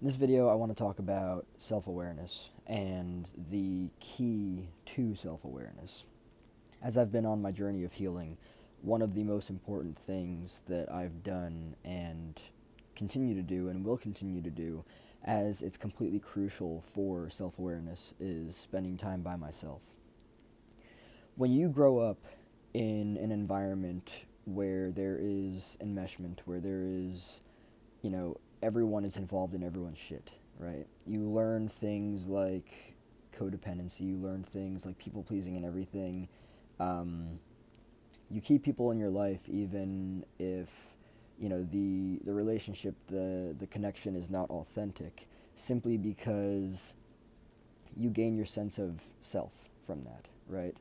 In this video, I want to talk about self-awareness and the key to self-awareness. As I've been on my journey of healing, one of the most important things that I've done and continue to do and will continue to do, as it's completely crucial for self-awareness, is spending time by myself. When you grow up in an environment where there is enmeshment, where there is, everyone is involved in everyone's shit, right? You learn things like codependency, you learn things like people pleasing and everything. Um, you keep people in your life even if, the relationship, the connection is not authentic, simply because you gain your sense of self from that, right?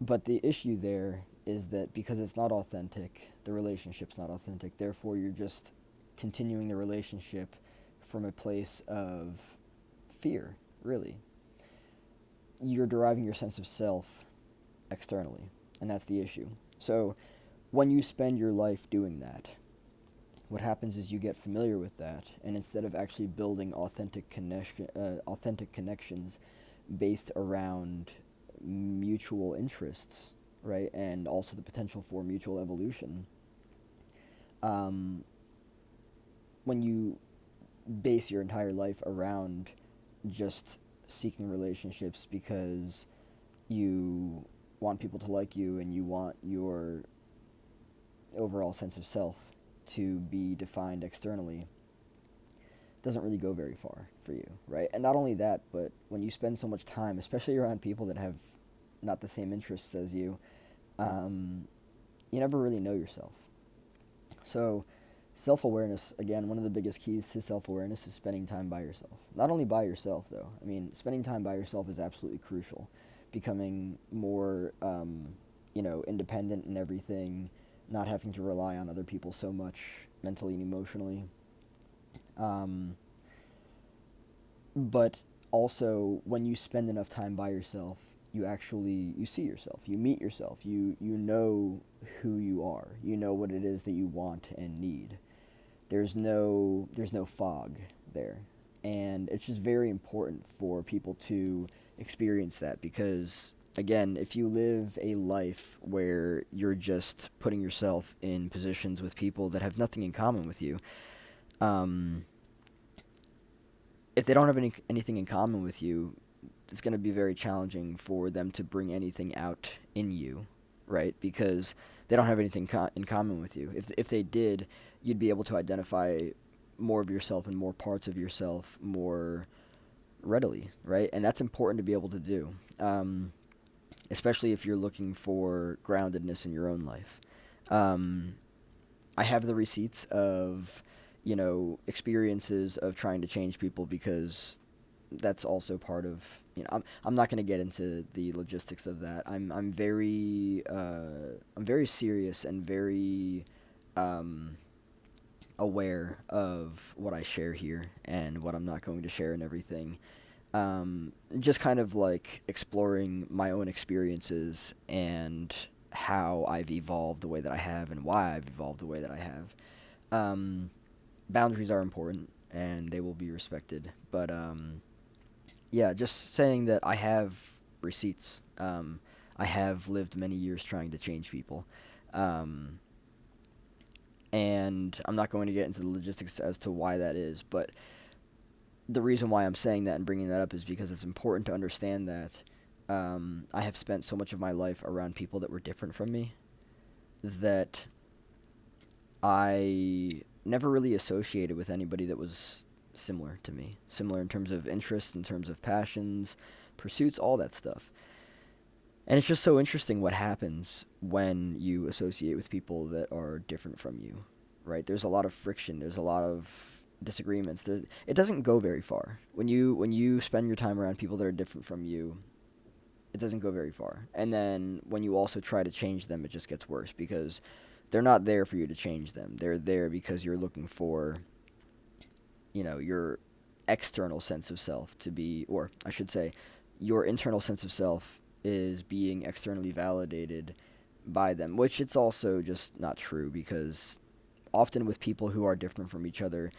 But the issue there is that because it's not authentic, the relationship's not authentic. Therefore, you're just continuing the relationship from a place of fear, really. You're deriving your sense of self externally, and that's the issue. So, when you spend your life doing that, what happens is you get familiar with that, and instead of actually building authentic connections based around mutual interests, right, and also the potential for mutual evolution, um, when you base your entire life around just seeking relationships because you want people to like you and you want your overall sense of self to be defined externally, doesn't really go very far for you, right? And not only that, but when you spend so much time, especially around people that have not the same interests as you, um, you never really know yourself. So, self awareness, again, one of the biggest keys to self awareness is spending time by yourself. Not only by yourself, though. I mean, spending time by yourself is absolutely crucial. Becoming more, independent and everything, not having to rely on other people so much mentally and emotionally. Um, but also, when you spend enough time by yourself, you see yourself, you meet yourself, you know who you are, you know what it is that you want and need. There's no fog there, and it's just very important for people to experience that, because again, if you live a life where you're just putting yourself in positions with people that have nothing in common with you, um, if they don't have anything in common with you, it's going to be very challenging for them to bring anything out in you, right? Because they don't have anything in common with you. If they did, you'd be able to identify more of yourself and more parts of yourself more readily, right? And that's important to be able to do, especially if you're looking for groundedness in your own life. Um, I have the receipts of, experiences of trying to change people, because that's also part of, I'm not going to get into the logistics of that. I'm very serious and very um, aware of what I share here and what I'm not going to share and everything. Just kind of like exploring my own experiences and how I've evolved the way that I have and why I've evolved the way that I have. Um, Boundaries are important and they will be respected, but yeah, just saying that I have receipts. I have lived many years trying to change people. Um, and I'm not going to get into the logistics as to why that is, but the reason why I'm saying that and bringing that up is because it's important to understand that I have spent so much of my life around people that were different from me that I never really associated with anybody that was similar to me. Similar in terms of interests, in terms of passions, pursuits, all that stuff. And it's just so interesting what happens when you associate with people that are different from you, right? There's a lot of friction. There's a lot of disagreements. It doesn't go very far. When you spend your time around people that are different from you, it doesn't go very far. And then when you also try to change them, it just gets worse, because they're not there for you to change them. They're there because you're looking for, your external sense of self to be, or I should say, your internal sense of self is being externally validated by them, which it's also just not true, because often with people who are different from each other,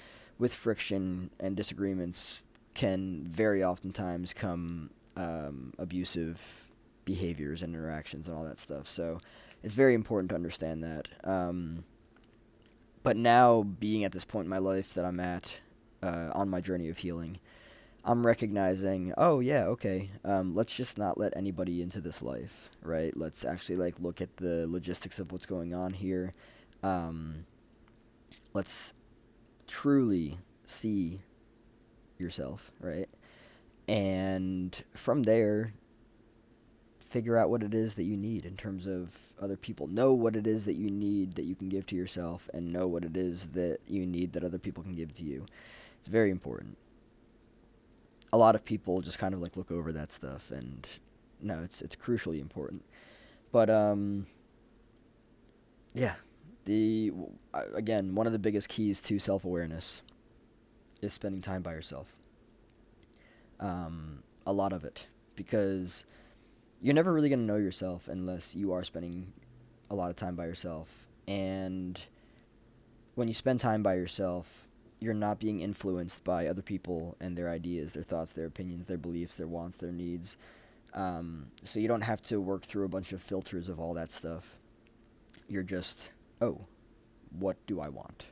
with friction and disagreements can very oftentimes come abusive behaviors and interactions and all that stuff. So it's very important to understand that. But now, being at this point in my life that I'm at, on my journey of healing, I'm recognizing, oh yeah, okay, let's just not let anybody into this life, right? Let's actually like look at the logistics of what's going on here. Um, let's truly see yourself, right? And from there, figure out what it is that you need in terms of other people. Know what it is that you need that you can give to yourself, and know what it is that you need that other people can give to you. It's very important. A lot of people just kind of like look over that stuff, and no, it's crucially important. But yeah, again, one of the biggest keys to self-awareness is spending time by yourself. A lot of it, because you're never really going to know yourself unless you are spending a lot of time by yourself. And when you spend time by yourself, you're not being influenced by other people and their ideas, their thoughts, their opinions, their beliefs, their wants, their needs. So you don't have to work through a bunch of filters of all that stuff. You're just, oh, what do I want?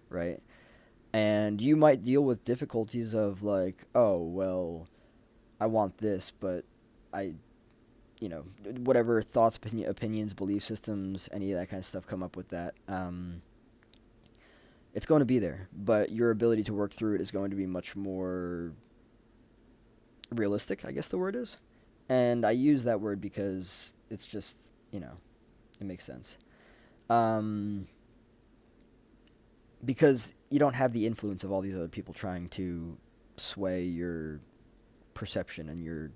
Right? And you might deal with difficulties of like, oh, well, I want this, but I, whatever thoughts, opinions, belief systems, any of that kind of stuff come up with that. It's going to be there, but your ability to work through it is going to be much more realistic, I guess the word is. And I use that word because it's just, it makes sense. Um, because you don't have the influence of all these other people trying to sway your perception and your,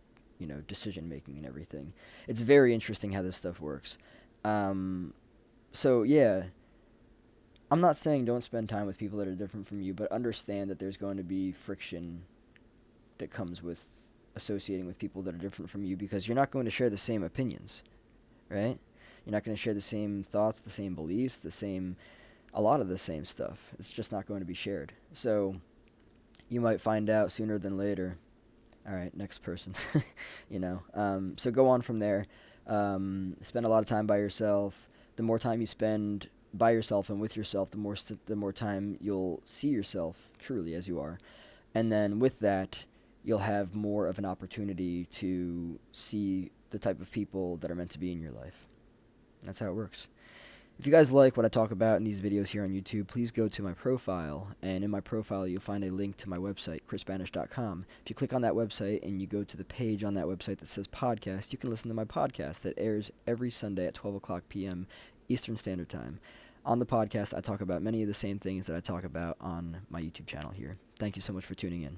decision making and everything. It's very interesting how this stuff works. So yeah, I'm not saying don't spend time with people that are different from you, but understand that there's going to be friction that comes with associating with people that are different from you, because you're not going to share the same opinions, right? You're not going to share the same thoughts, the same beliefs, a lot of the same stuff. It's just not going to be shared. So you might find out sooner than later. All right, next person. So go on from there. Spend a lot of time by yourself. The more time you spend by yourself and with yourself, the more time you'll see yourself truly as you are. And then with that, you'll have more of an opportunity to see the type of people that are meant to be in your life. That's how it works. If you guys like what I talk about in these videos here on YouTube, please go to my profile, and in my profile you'll find a link to my website, chrisbanish.com. If you click on that website and you go to the page on that website that says podcast, you can listen to my podcast that airs every Sunday at 12 o'clock p.m. Eastern Standard Time. On the podcast, I talk about many of the same things that I talk about on my YouTube channel here. Thank you so much for tuning in.